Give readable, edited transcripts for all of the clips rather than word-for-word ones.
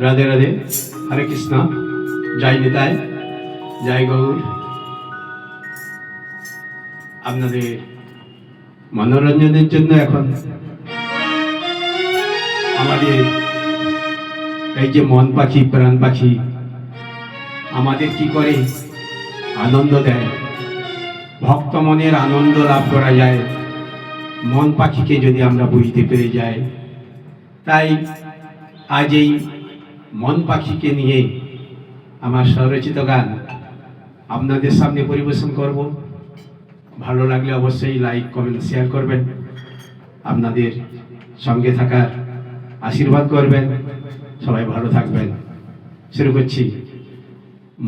রাধে রাধে, হরে কৃষ্ণ, জয় নিতাই, জয় গৌর। আপনাদের মনোরঞ্জনের জন্য এখন আমাদের এই যে মন পাখি প্রাণ পাখি আমাদের কি করে আনন্দ দেয়, ভক্ত মনের আনন্দ লাভ করা যায় মন পাখিকে যদি আমরা বুঝতে পেরে যাই। তাই আজ এই মন পাখিকে নিয়ে আমার স্বরচিত গান আপনাদের সামনে পরিবেশন করব। ভালো লাগলে অবশ্যই লাইক কমেন্ট শেয়ার করবেন, আপনাদের সঙ্গে থাকার আশীর্বাদ করবেন। সবাই ভালো থাকবেন। শুরু করছি।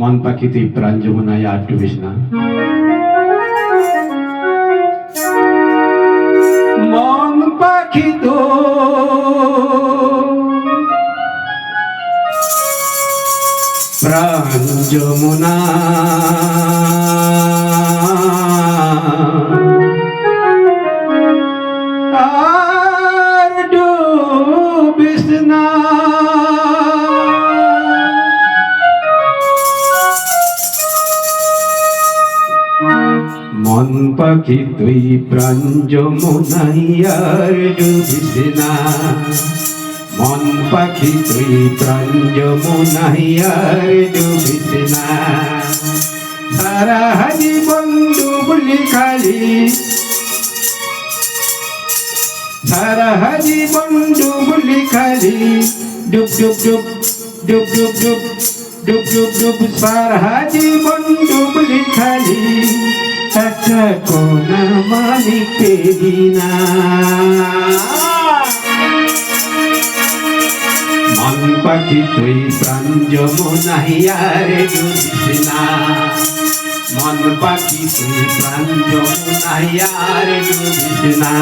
মন পাখি তুই প্রাণ যমুনায় আর ডুবিস না। মন পাখি তো প্রাণ যমুনা আর ডুবিস না। মন পাখি তুই প্রাণ যমুনায় আর ডুবিস না। মন পাখি তুই প্রাণ যমুনায় আর ডুবিস না। সারা জীবন ডুবলি খালি, সারা জীবন ডুবলি খালি, ডুব ডুব ডুব ডুব ডুব ডুব ডুব ডুব ডুব। সারা জীবন ডুবলি খালি, একটা কোনা মালিক পেলি না। মন পাখি তুই প্রাণ যমুনায় আর ডুবিস না। মন পাখি তুই প্রাণ যমুনায় আর ডুবিস না।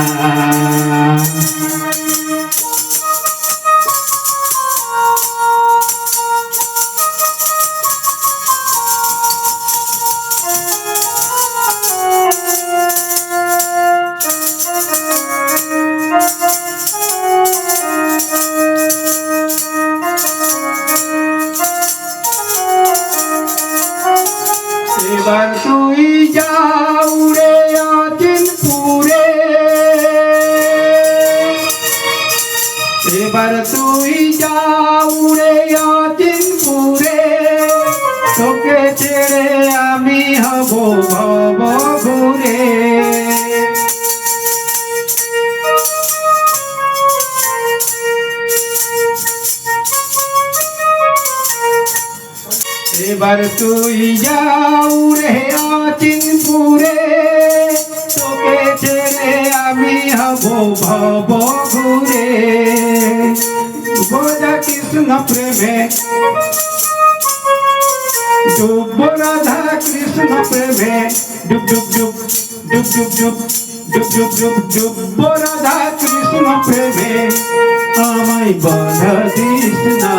এবার তুই যাও রে আজিমপুরে, এবার তুই যাও রে আজিমপুরে, তোকে ছেড়ে আমি হব ভব ঘুরে। এবার তুই যাও রে আজিমপুরে, তোকে ছেড়ে আমি হব ভব ঘুরে। বোঝা কৃষ্ণ প্রেমে ডুব, রাধা কৃষ্ণ প্রেমে ডুব ডুব ডুব ডুব ডুব ডুব ডুব ডুব ডুব ডুব। রাধা কৃষ্ণ প্রেমে আমায় বাধা দিস না।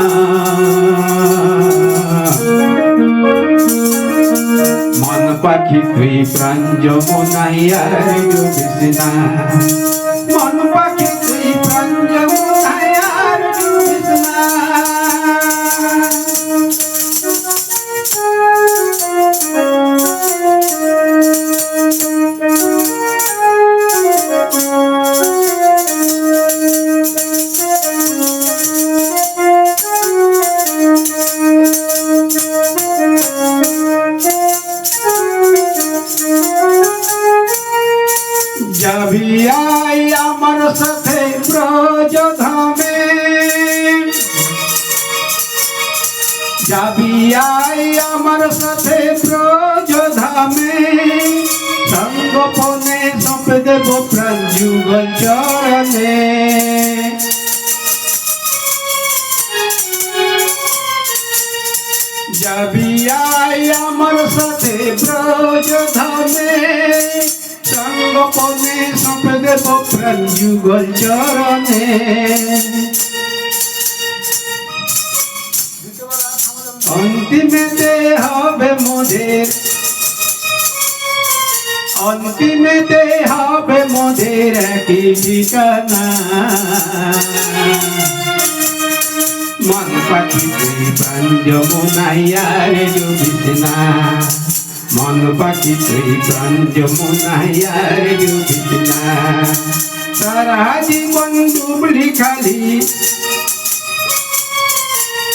মন পাখি তুই প্রাণ যমুনায় আর ডুবিস না। মন পাখি তুই প্রাণ যমুনায় আর ডুবিস না। যাবি আই আমার সাথে ব্রজধামে, যাবি আই আমার সাথে ব্রজধামে, সঙ্গোপনে সঁপে দেব প্রাণ যুগল চরণে। যাবি আই আমার সাথে ব্রজধামে, সঙ্গোপনে সঁপে দেব প্রাণ যুগল চরণে। অন্তিমেতে হবে মোদের, অন্তিমেতে হবে মোদের একই ঠিকানা। মন পাখি তুই প্রাণ যমুনায় আর ডুবিস না, মন পাখি তুই প্রাণ যমুনায় আর ডুবিস না। সারা জীবন ডুবলি খালি,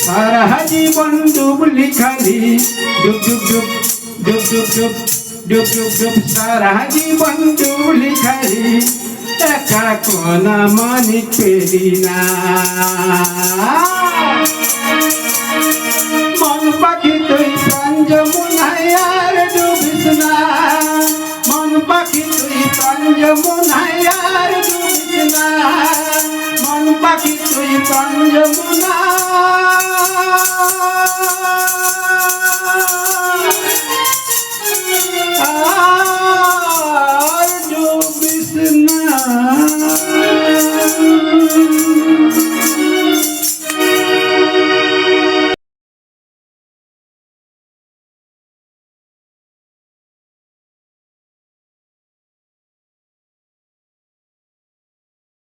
সারা জীবন ডুবলি খালি, ডুব ডুব ডুব ডুব ডুব ডুব ডুব ডুব ডুব, সারা জীবন ডুবলি খালি, একা কোনা মানিক পেলি না। মন পাখি তুই প্রাণ যমুনায় আর ডুবিস না, মন পাখি তুই প্রাণ যমুনায় আর ডুবিস না, মন পাখি তুই প্রাণ যমুনায় আর ডুবিস না।